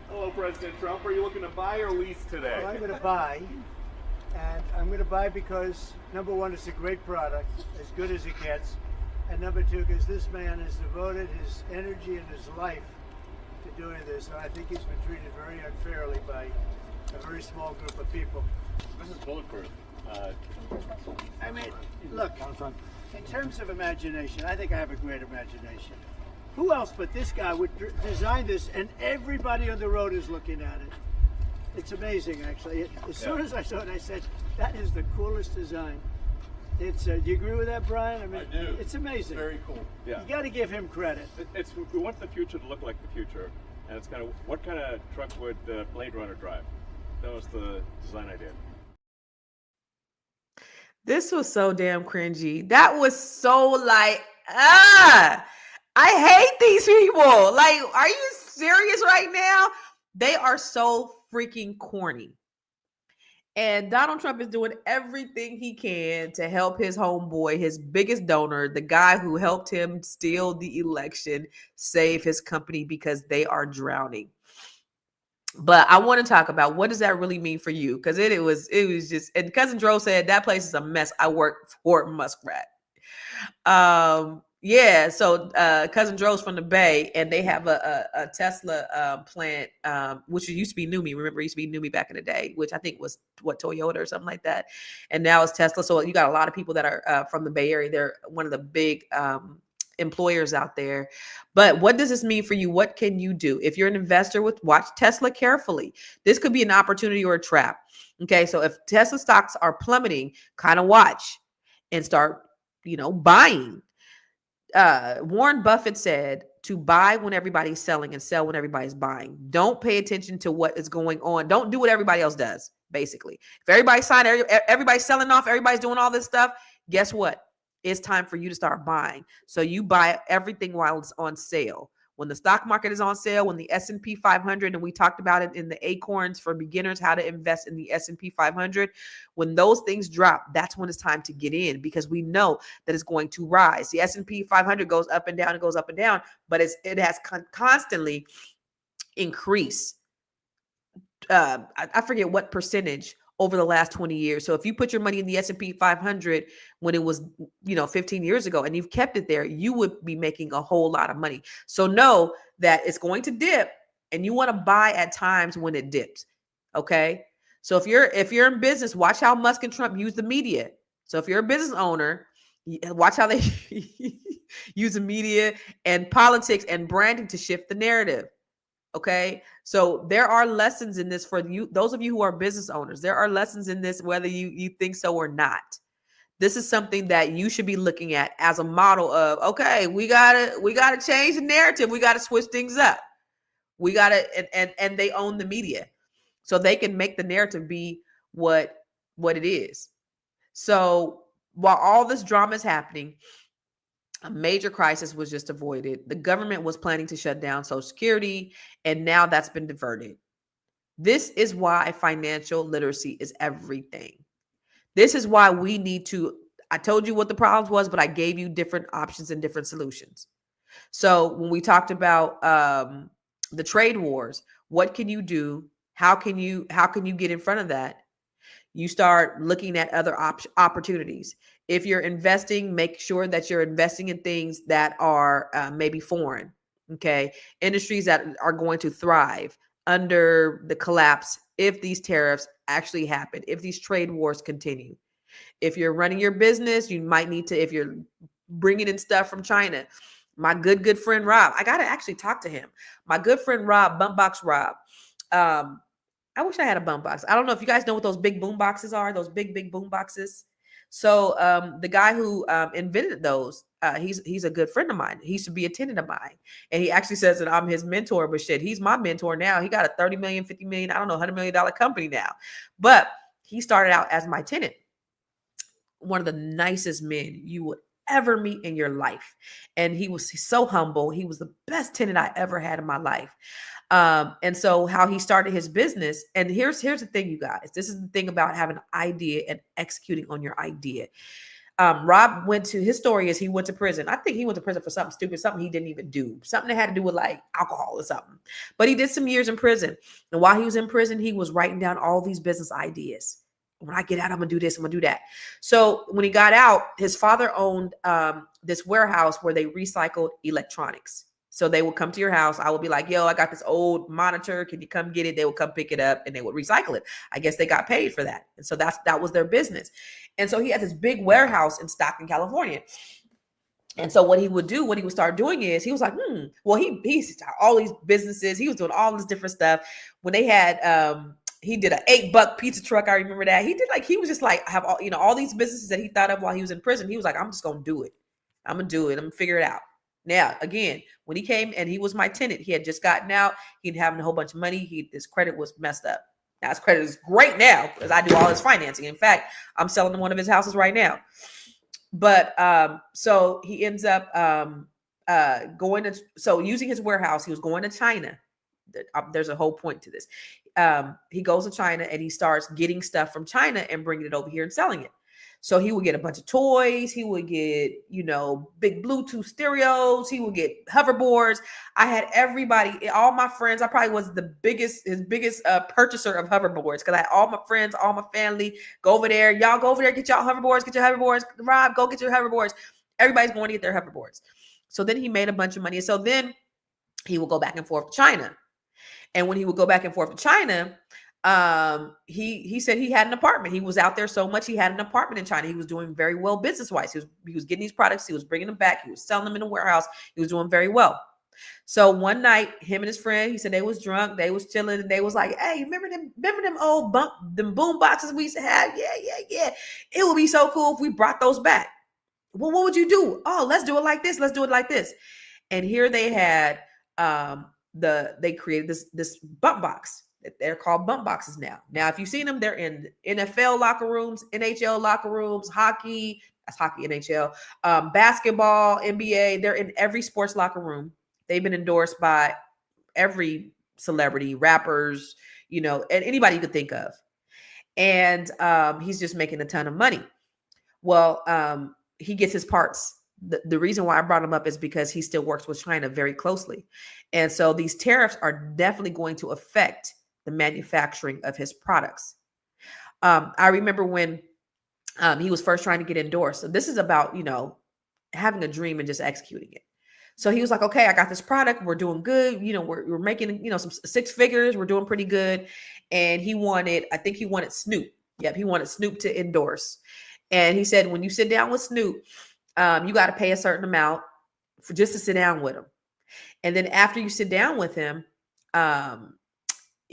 Hello, President Trump. Are you looking to buy or lease today? Well, I'm going to buy. And I'm going to buy because, number one, it's a great product, as good as it gets. And number two, because this man has devoted his energy and his life to doing this. And I think he's been treated very unfairly by a very small group of people. This is bulletproof. I mean, look, in terms of imagination, I think I have a great imagination. Who else but this guy would design this, and everybody on the road is looking at it? It's amazing, actually. As soon as I saw it, I said, that is the coolest design. It's. Do you agree with that, Brian? I mean, I do. It's amazing. Very cool. Yeah. You got to give him credit. We want the future to look like the future, and it's kind of what kind of truck would Blade Runner drive? That was the design idea. This was so damn cringy. That was so like, I hate these people. Like, are you serious right now? They are so freaking corny. And Donald Trump is doing everything he can to help his homeboy, his biggest donor, the guy who helped him steal the election, save his company because they are drowning. But I want to talk about what does that really mean for you? Because it was just, and Cousin Dro said that place is a mess. I work for Muskrat. Yeah, so Cousin Dro's from the Bay, and they have a Tesla plant, which used to be Numi. Remember, it used to be Numi back in the day, which I think was Toyota or something like that. And now it's Tesla. So you got a lot of people that are from the Bay Area. They're one of the big employers out there. But what does this mean for you? What can you do? If you're an investor, watch Tesla carefully. This could be an opportunity or a trap. Okay, so if Tesla stocks are plummeting, kind of watch and start, buying. Warren Buffett said to buy when everybody's selling and sell when everybody's buying. Don't pay attention to what is going on. Don't do what everybody else does, basically. If everybody's signing, everybody's selling off, everybody's doing all this stuff, guess what? It's time for you to start buying. So you buy everything while it's on sale. When the stock market is on sale, when the S&P 500, and we talked about it in the Acorns for Beginners, how to invest in the S&P 500, when those things drop, that's when it's time to get in because we know that it's going to rise. The S&P 500 goes up and down, it goes up and down, but it has constantly increased. I forget what percentage over the last 20 years. So if you put your money in the S&P 500 when it was, 15 years ago and you've kept it there, you would be making a whole lot of money. So know that it's going to dip and you want to buy at times when it dips. Okay. So if you're in business, watch how Musk and Trump use the media. So if you're a business owner, watch how they use the media and politics and branding to shift the narrative. Okay. So there are lessons in this for you. Those of you who are business owners, there are lessons in this, whether you think so or not. This is something that you should be looking at as a model of, okay, we gotta change the narrative. We got to switch things up. We got to, and they own the media so they can make the narrative be what it is. So while all this drama is happening, a major crisis was just avoided. The government was planning to shut down Social Security, and now that's been diverted. This is why financial literacy is everything. This is why we need to, I told you what the problems was, but I gave you different options and different solutions. So when we talked about the trade wars, what can you do? How can you get in front of that? You start looking at other opportunities. If you're investing, make sure that you're investing in things that are maybe foreign, okay? Industries that are going to thrive under the collapse if these tariffs actually happen, if these trade wars continue. If you're running your business, you might need to, if you're bringing in stuff from China, my good friend Rob, I got to actually talk to him. My good friend Rob, Bumpbox Rob, I wish I had a bump box. I don't know if you guys know what those big boom boxes are, those big boom boxes. So the guy who invented those, he's a good friend of mine. He used to be a tenant of mine. And he actually says that I'm his mentor, but shit, he's my mentor now. He got a 30 million, 50 million, I don't know, $100 million company now. But he started out as my tenant. One of the nicest men you would ever meet in your life. And he's so humble. He was the best tenant I ever had in my life. And so how he started his business, and here's the thing, you guys, this is the thing about having an idea and executing on your idea. Rob his story is he went to prison. I think he went to prison for something stupid, something he didn't even do, something that had to do with like alcohol or something, but he did some years in prison. And while he was in prison, he was writing down all these business ideas. When I get out, I'm gonna do this, I'm gonna do that. So when he got out, his father owned this warehouse where they recycled electronics. So they would come to your house. I would be like, yo, I got this old monitor. Can you come get it? They would come pick it up and they would recycle it. I guess they got paid for that. And so that was their business. And so he had this big warehouse in Stockton, California. And so what he would start doing is he was like, well, he started all these businesses. He was doing all this different stuff. When they had he did a $8 pizza truck. I remember that. He was just like, have all, all these businesses that he thought of while he was in prison. He was like, I'm just going to do it. I'm going to do it. I'm going to figure it out. Now, again, when he came and he was my tenant, he had just gotten out. He'd having a whole bunch of money. His credit was messed up. Now his credit is great now because I do all his financing. In fact, I'm selling him one of his houses right now. But so he ends up using his warehouse. He was going to China. There's a whole point to this. He goes to China and he starts getting stuff from China and bringing it over here and selling it. So he would get a bunch of toys. He would get, big Bluetooth stereos. He would get hoverboards. I had everybody, all my friends. I probably was his biggest purchaser of hoverboards because I had all my friends, all my family go over there. Y'all go over there, get y'all hoverboards, get your hoverboards. Rob, go get your hoverboards. Everybody's going to get their hoverboards. So then he made a bunch of money. So then he would go back and forth to China. And when he would go back and forth to China, he said he had an apartment. He was out there so much. He had an apartment in China. He was doing very well business-wise. He was getting these products. He was bringing them back. He was selling them in the warehouse. He was doing very well. So one night, him and his friend, he said they was drunk. They was chilling. And they was like, hey, remember them old them boom boxes we used to have? Yeah. It would be so cool if we brought those back. Well, what would you do? Oh, let's do it like this. Let's do it like this. And here they had, they created this bump box. They're called bump boxes now. Now, if you've seen them, they're in NFL locker rooms, NHL locker rooms, hockey, that's hockey, NHL, basketball, NBA. They're in every sports locker room. They've been endorsed by every celebrity, rappers, and anybody you could think of. And he's just making a ton of money. Well, he gets his parts. The reason why I brought him up is because he still works with China very closely. And so these tariffs are definitely going to affect the manufacturing of his products. I remember when he was first trying to get endorsed. So this is about, having a dream and just executing it. So he was like, okay, I got this product. We're doing good. We're making, some 6 figures. We're doing pretty good. And I think he wanted Snoop. Yep. He wanted Snoop to endorse. And he said, when you sit down with Snoop, you got to pay a certain amount for just to sit down with him. And then after you sit down with him,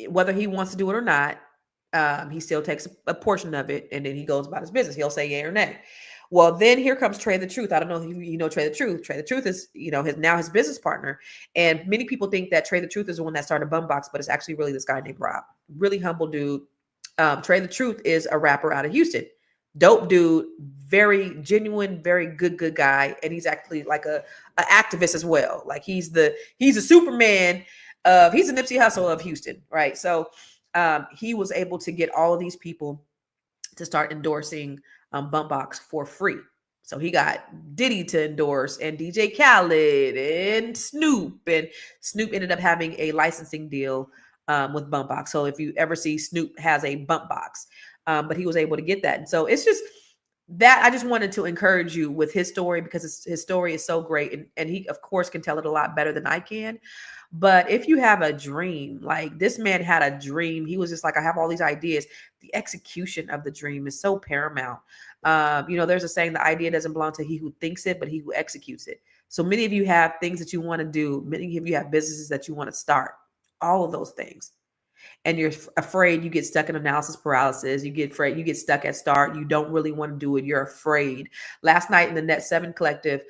whether he wants to do it or not, he still takes a portion of it, and then he goes about his business. He'll say yay or nay. Well, then here comes Trey the Truth. I don't know if you know Trey the Truth. Trey the Truth is, his business partner. And many people think that Trey the Truth is the one that started Bumbox, but it's actually really this guy named Rob. Really humble dude. Trey the Truth is a rapper out of Houston. Dope dude, very genuine, very good guy. And he's actually like a activist as well. Like he's a Superman he's a Nipsey Hussle of Houston, right? So he was able to get all of these people to start endorsing Bumpbox for free. So he got Diddy to endorse and DJ Khaled and Snoop. And Snoop ended up having a licensing deal with Bumpbox. So if you ever see Snoop has a Bumpbox, but he was able to get that. And so it's just that I just wanted to encourage you with his story because his story is so great. And he, of course, can tell it a lot better than I can. But if you have a dream, like this man had a dream, he was just like, I have all these ideas. The execution of the dream is so paramount. There's a saying, the idea doesn't belong to he who thinks it, but he who executes it. So many of you have things that you want to do. Many of you have businesses that you want to start, all of those things. And you're afraid, you get stuck in analysis paralysis. You get stuck at start. You don't really want to do it. You're afraid. Last night in the Net 7 Collective,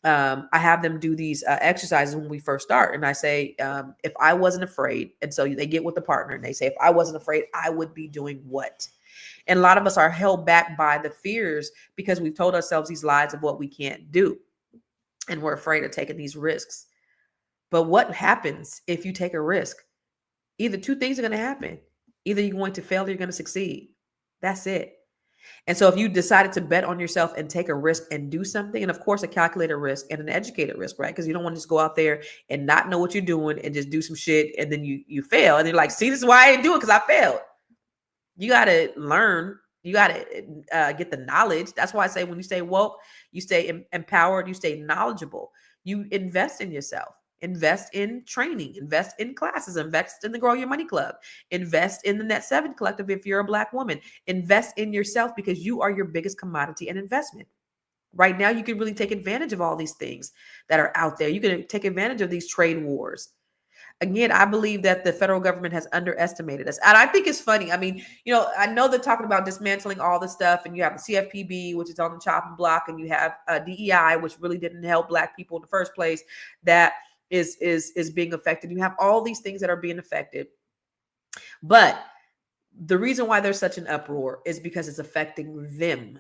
I have them do these exercises when we first start. And I say, if I wasn't afraid, and so they get with the partner and they say, if I wasn't afraid, I would be doing what? And a lot of us are held back by the fears because we've told ourselves these lies of what we can't do. And we're afraid of taking these risks. But what happens if you take a risk? Either two things are going to happen. Either you're going to fail or you're going to succeed. That's it. And so if you decided to bet on yourself and take a risk and do something, and of course, a calculated risk and an educated risk, right? Because you don't want to just go out there and not know what you're doing and just do some shit and then you fail. And you're like, see, this is why I didn't do it because I failed. You got to learn. You got to get the knowledge. That's why I say when you stay woke, you stay empowered, you stay knowledgeable. You invest in yourself. Invest in training, invest in classes, invest in the Grow Your Money Club, invest in the Net 7 Collective if you're a Black woman, invest in yourself because you are your biggest commodity and investment. Right now, you can really take advantage of all these things that are out there. You can take advantage of these trade wars. again, I believe that the federal government has underestimated us. And I think it's funny. I mean, I know they're talking about dismantling all the stuff, and you have the CFPB, which is on the chopping block, and you have DEI, which really didn't help Black people in the first place, that is being affected. You have all these things that are being affected. But the reason why there's such an uproar is because it's affecting them.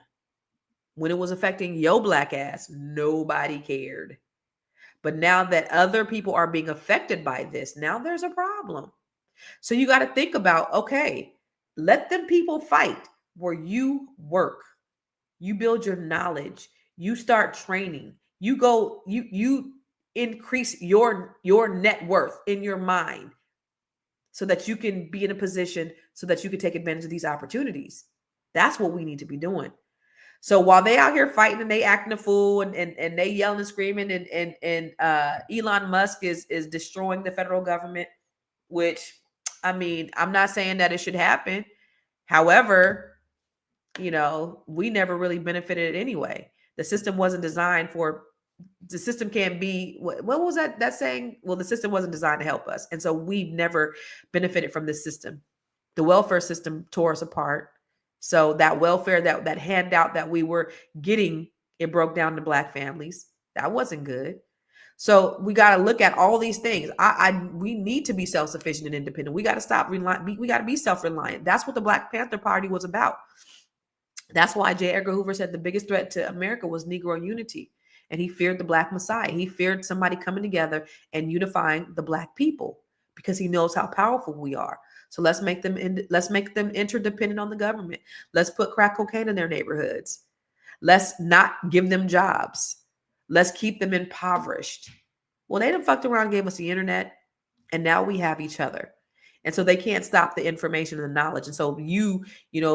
When it was affecting your Black ass, nobody cared. But now that other people are being affected by this, now there's a problem. So you got to think about, okay, let them people fight where you work. You build your knowledge. You start training. You increase your net worth in your mind so that you can be in a position so that you can take advantage of these opportunities. That's what we need to be doing. So while they out here fighting and they acting a fool and they yelling and screaming and Elon Musk is destroying the federal government, which, I mean, I'm not saying that it should happen. However, we never really benefited anyway. The system wasn't designed for, the system can't be, what was that saying? Well, the system wasn't designed to help us. And so we've never benefited from this system. The welfare system tore us apart. So that welfare, that handout that we were getting, it broke down to Black families. That wasn't good. So we got to look at all these things. We need to be self-sufficient and independent. We got to stop relying. We got to be self-reliant. That's what the Black Panther Party was about. That's why J. Edgar Hoover said the biggest threat to America was Negro unity. And he feared the Black Messiah. He feared somebody coming together and unifying the Black people because he knows how powerful we are. So let's make them interdependent on the government. Let's put crack cocaine in their neighborhoods. Let's not give them jobs. Let's keep them impoverished. Well, they done fucked around and gave us the internet, and now we have each other. And so they can't stop the information and the knowledge. And so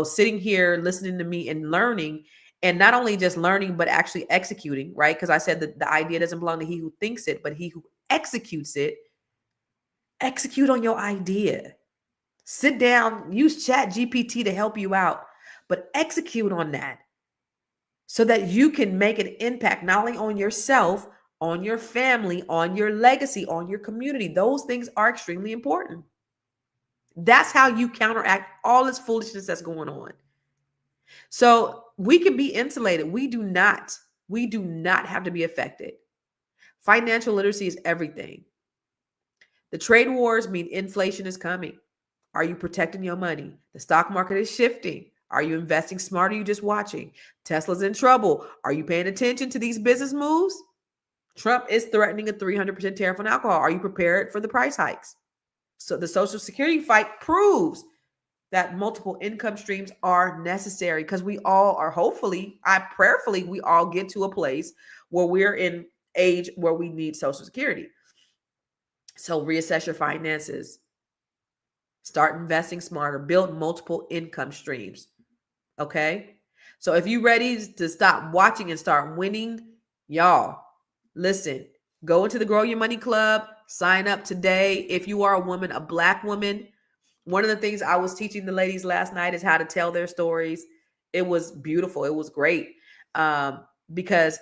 sitting here listening to me and learning, and not only just learning, but actually executing, right? Because I said that the idea doesn't belong to he who thinks it, but he who executes it. Execute on your idea. Sit down, use Chat GPT to help you out, but execute on that so that you can make an impact not only on yourself, on your family, on your legacy, on your community. Those things are extremely important. That's how you counteract all this foolishness that's going on. So we can be insulated. We do not have to be affected. Financial literacy is everything. The trade wars mean inflation is coming. Are you protecting your money? The stock market is shifting. Are you investing smart? Or are you just watching? Tesla's in trouble. Are you paying attention to these business moves? Trump is threatening a 300% tariff on alcohol. Are you prepared for the price hikes? So the Social Security fight proves that multiple income streams are necessary because we all are prayerfully, we all get to a place where we're in age where we need Social Security. So reassess your finances. Start investing smarter. Build multiple income streams. Okay? So if you're ready to stop watching and start winning, y'all, listen. Go into the Grow Your Money Club. Sign up today. If you are a woman, a Black woman, one of the things I was teaching the ladies last night is how to tell their stories. It was beautiful. It was great because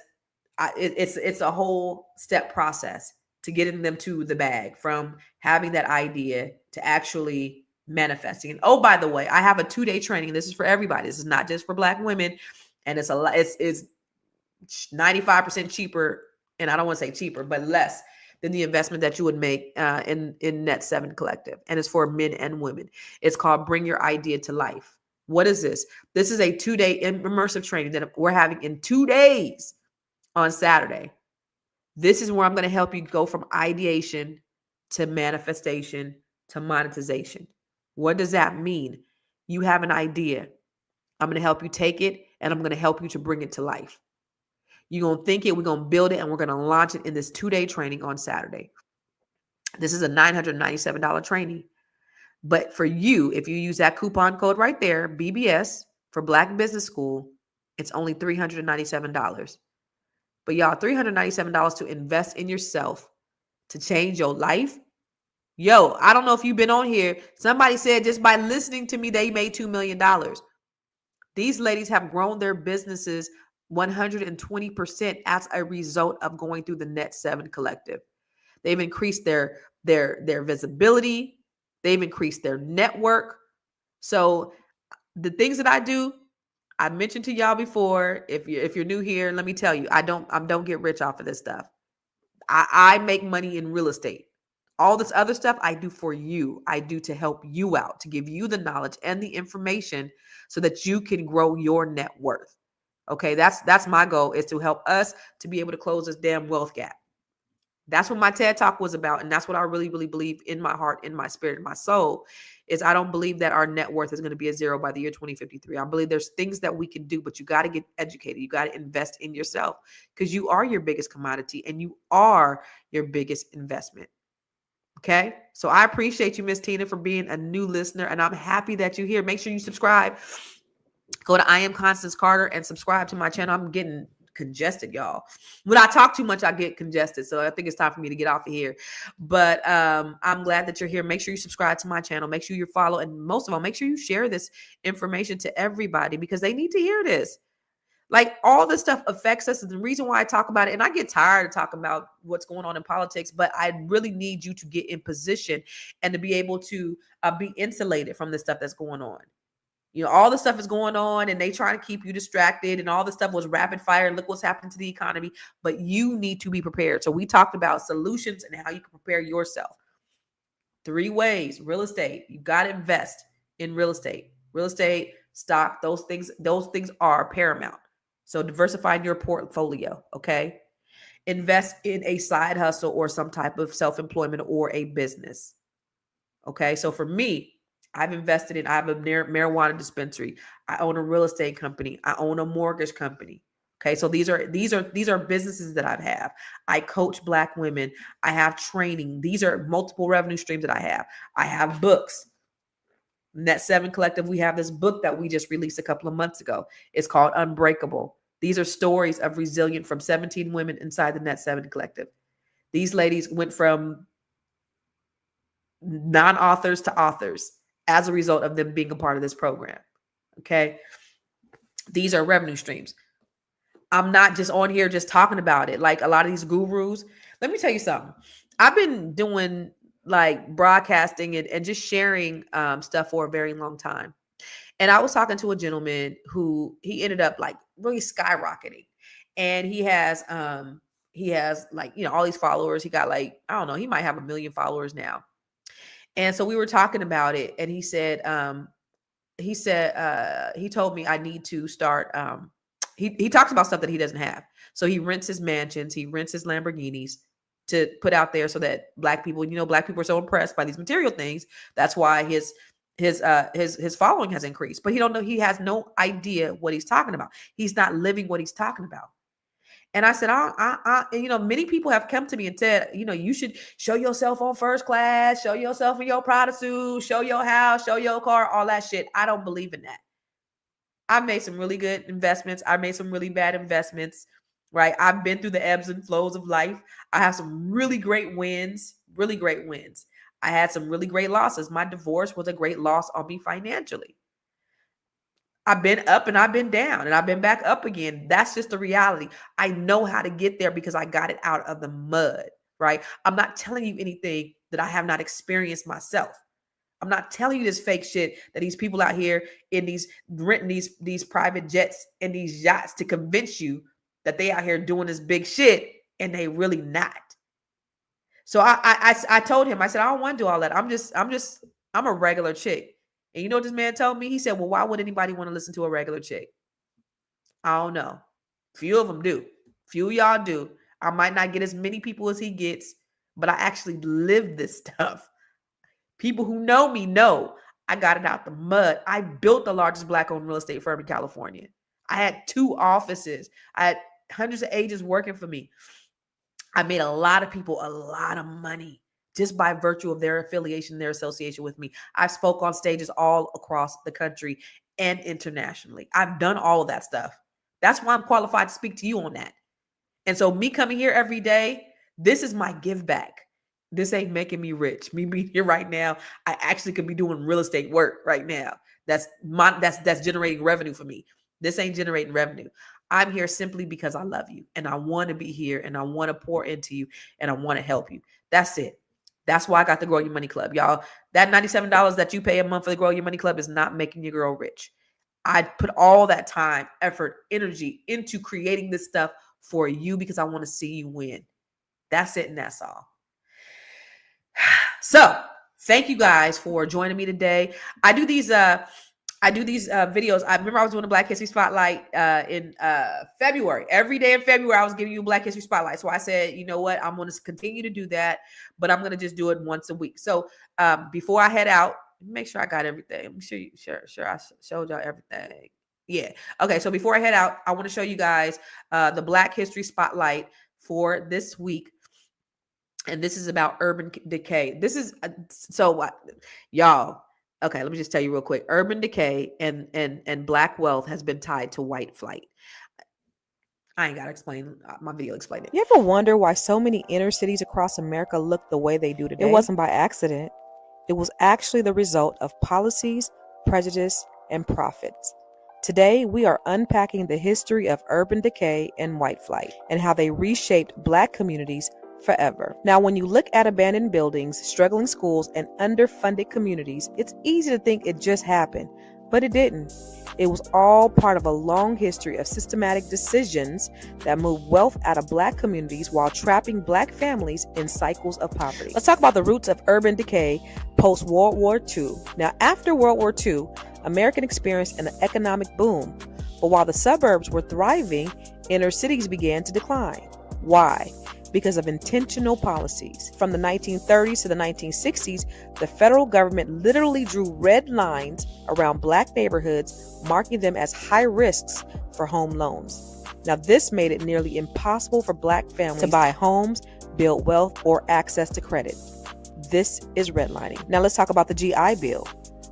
it's a whole step process to getting them to the bag, from having that idea to actually manifesting. And oh, by the way, I have a 2-day training. This is for everybody. This is not just for Black women. And it's 95% cheaper. And I don't want to say cheaper, but less than the investment that you would make in Net 7 Collective. And it's for men and women. It's called Bring Your Idea to Life. What is this? This is a 2-day immersive training that we're having in 2 days on Saturday. This is where I'm going to help you go from ideation to manifestation to monetization. What does that mean? You have an idea. I'm going to help you take it, and I'm going to help you to bring it to life. You're going to think it, we're going to build it, and we're going to launch it in this 2-day training on Saturday. This is a $997 training. But for you, if you use that coupon code right there, BBS, for Black Business School, it's only $397. But y'all, $397 to invest in yourself, to change your life. Yo, I don't know if you've been on here. Somebody said just by listening to me, they made $2 million. These ladies have grown their businesses 120% as a result of going through the Net 7 Collective. They've increased their visibility. They've increased their network. So the things that I do, I mentioned to y'all before. If you're new here, let me tell you, I don't get rich off of this stuff. I make money in real estate. All this other stuff I do for you. I do to help you out, to give you the knowledge and the information so that you can grow your net worth. Okay, that's my goal, is to help us to be able to close this damn wealth gap. That's what my TED Talk was about. And that's what I really, really believe in my heart, in my spirit, in my soul, is I don't believe that our net worth is going to be a zero by the year 2053. I believe there's things that we can do, but you got to get educated. You got to invest in yourself, because you are your biggest commodity and you are your biggest investment. Okay. So I appreciate you, Miss Tina, for being a new listener, and I'm happy that you're here. Make sure you subscribe. Go to I Am Constance Carter and subscribe to my channel. I'm getting congested, y'all. When I talk too much, I get congested. So I think it's time for me to get off of here. But I'm glad that you're here. Make sure you subscribe to my channel. Make sure you follow. And most of all, make sure you share this information to everybody, because they need to hear this. Like, all this stuff affects us. And the reason why I talk about it, and I get tired of talking about what's going on in politics, but I really need you to get in position and to be able to be insulated from the stuff that's going on. You know, all the stuff is going on and they try to keep you distracted, and all the stuff was rapid fire. Look what's happening to the economy, but you need to be prepared. So we talked about solutions and how you can prepare yourself. 3 ways: real estate. You got to invest in real estate, stock, those things are paramount. So diversifying your portfolio. Okay. Invest in a side hustle or some type of self-employment or a business. Okay. So for me, I have a marijuana dispensary. I own a real estate company. I own a mortgage company. Okay. So these are businesses that I have. I coach Black women. I have training. These are multiple revenue streams that I have. I have books. Net 7 Collective. We have this book that we just released a couple of months ago. It's called Unbreakable. These are stories of resilience from 17 women inside the Net 7 Collective. These ladies went from non-authors to authors as a result of them being a part of this program. Okay. These are revenue streams. I'm not just on here just talking about it like a lot of these gurus. Let me tell you something. I've been doing like broadcasting and just sharing stuff for a very long time. And I was talking to a gentleman who he ended up like really skyrocketing. And he has like, you know, all these followers. He got like, I don't know, he might have 1 million followers now. And so we were talking about it, and he told me I need to start. He talks about stuff that he doesn't have. So he rents his mansions, he rents his Lamborghinis to put out there so that Black people, you know, Black people are so impressed by these material things. That's why his following has increased. But he has no idea what he's talking about. He's not living what he's talking about. And I said, you know, many people have come to me and said, you know, you should show yourself on first class, show yourself in your Prada suit, show your house, show your car, all that shit. I don't believe in that. I made some really good investments. I made some really bad investments, right? I've been through the ebbs and flows of life. I have some really great wins, really great wins. I had some really great losses. My divorce was a great loss on me financially. I've been up and I've been down and I've been back up again. That's just the reality. I know how to get there because I got it out of the mud, right? I'm not telling you anything that I have not experienced myself. I'm not telling you this fake shit that these people out here in these renting these private jets and these yachts to convince you that they out here doing this big shit, and they really not. So I told him, I said, I don't want to do all that. I'm a regular chick. And you know what this man told me? He said, well, why would anybody want to listen to a regular chick? I don't know. Few of them do. Few of y'all do. I might not get as many people as he gets, but I actually live this stuff. People who know me know I got it out the mud. I built the largest Black-owned real estate firm in California. I had 2 offices. I had hundreds of agents working for me. I made a lot of people a lot of money just by virtue of their affiliation, their association with me. I spoke on stages all across the country and internationally. I've done all of that stuff. That's why I'm qualified to speak to you on that. And so me coming here every day, this is my give back. This ain't making me rich. Me being here right now, I actually could be doing real estate work right now. That's generating revenue for me. This ain't generating revenue. I'm here simply because I love you and I want to be here and I want to pour into you and I want to help you. That's it. That's why I got the Grow Your Money Club. Y'all, that $97 that you pay a month for the Grow Your Money Club is not making your girl rich. I put all that time, effort, energy into creating this stuff for you because I want to see you win. That's it, and that's all. So thank you guys for joining me today. I do these videos. I remember I was doing a Black History Spotlight in February. Every day in February, I was giving you a Black History Spotlight. So I said, you know what? I'm going to continue to do that, but I'm going to just do it once a week. So before I head out, make sure I got everything. I'm sure I showed y'all everything. Yeah. Okay. So before I head out, I want to show you guys the Black History Spotlight for this week. And this is about urban decay. This is y'all. Okay, let me just tell you real quick. Urban decay and Black wealth has been tied to white flight. I ain't got to explain. My video explained it. You ever wonder why so many inner cities across America look the way they do today? It wasn't by accident. It was actually the result of policies, prejudice, and profits. Today, we are unpacking the history of urban decay and white flight and how they reshaped Black communities forever. Now, when you look at abandoned buildings, struggling schools, and underfunded communities, it's easy to think it just happened, but it didn't. It was all part of a long history of systematic decisions that moved wealth out of Black communities while trapping Black families in cycles of poverty. Let's talk about the roots of urban decay post-World War II. Now, after World War II, America experienced an economic boom, but while the suburbs were thriving, inner cities began to decline. Why? Because of intentional policies. From the 1930s to the 1960s, the federal government literally drew red lines around Black neighborhoods, marking them as high risks for home loans. Now, this made it nearly impossible for Black families to buy homes, build wealth, or access to credit. This is redlining. Now, let's talk about the GI Bill.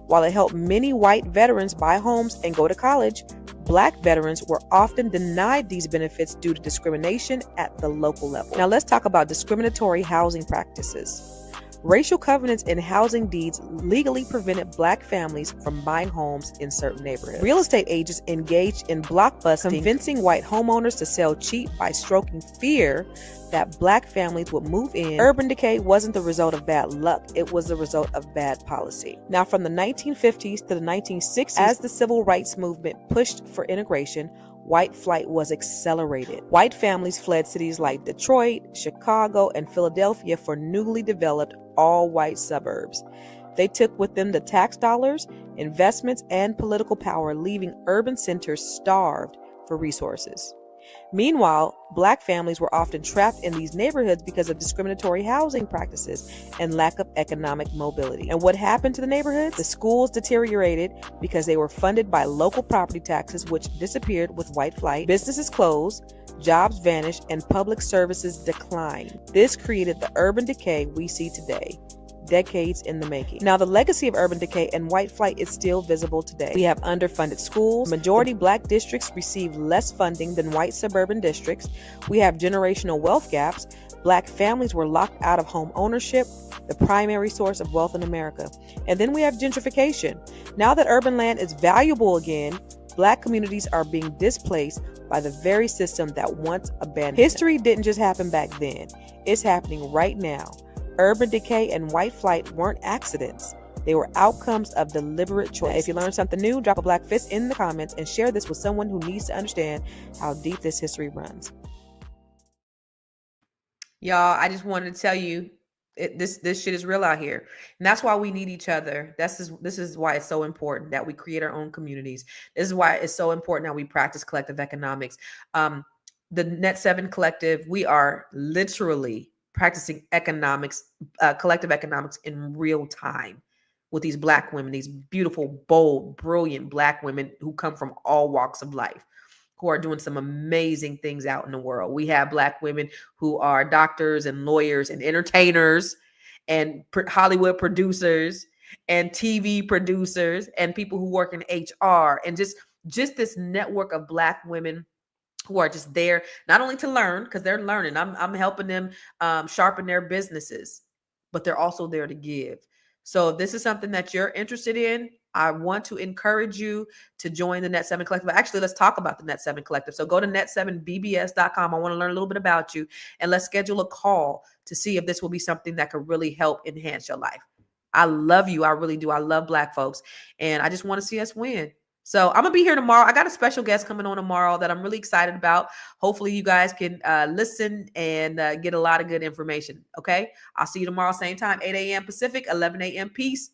While it helped many white veterans buy homes and go to college, Black veterans were often denied these benefits due to discrimination at the local level. Now let's talk about discriminatory housing practices. Racial covenants in housing deeds legally prevented Black families from buying homes in certain neighborhoods. Real estate agents engaged in blockbusting, convincing white homeowners to sell cheap by stroking fear that Black families would move in. Urban decay wasn't the result of bad luck, it was the result of bad policy. Now, from the 1950s to the 1960s, as the civil rights movement pushed for integration, white flight was accelerated. White families fled cities like Detroit, Chicago, and Philadelphia for newly developed all-white suburbs. They took with them the tax dollars, investments, and political power, leaving urban centers starved for resources. Meanwhile, Black families were often trapped in these neighborhoods because of discriminatory housing practices and lack of economic mobility. And what happened to the neighborhoods? The schools deteriorated because they were funded by local property taxes, which disappeared with white flight. Businesses closed, jobs vanished, and public services declined. This created the urban decay we see today. Decades in the making. Now, the legacy of urban decay and white flight is still visible today. We have underfunded schools. Majority Black districts receive less funding than white suburban districts. We have generational wealth gaps. Black families were locked out of home ownership, the primary source of wealth in America. And then we have gentrification. Now that urban land is valuable again, Black communities are being displaced by the very system that once abandoned them. History didn't just happen back then. It's happening right now. Urban decay and white flight weren't accidents. They were outcomes of deliberate choice. If you learned something new, drop a Black fist in the comments and share this with someone who needs to understand how deep this history runs. Y'all, I just wanted to tell you, this shit is real out here. And that's why we need each other. This is why it's so important that we create our own communities. This is why it's so important that we practice collective economics. The Net 7 Collective, we are literally practicing economics, collective economics in real time with these Black women, these beautiful, bold, brilliant Black women who come from all walks of life, who are doing some amazing things out in the world. We have Black women who are doctors and lawyers and entertainers and Hollywood producers and TV producers and people who work in HR, and just this network of Black women who are just there not only to learn, because they're learning. I'm helping them sharpen their businesses, but they're also there to give. So if this is something that you're interested in, I want to encourage you to join the Net 7 Collective. Actually, let's talk about the Net 7 Collective. So go to net7bbs.com. I want to learn a little bit about you, and let's schedule a call to see if this will be something that could really help enhance your life. I love you. I really do. I love Black folks, and I just want to see us win. So I'm going to be here tomorrow. I got a special guest coming on tomorrow that I'm really excited about. Hopefully you guys can listen and get a lot of good information. Okay. I'll see you tomorrow, same time, 8 a.m. Pacific, 11 a.m. Peace.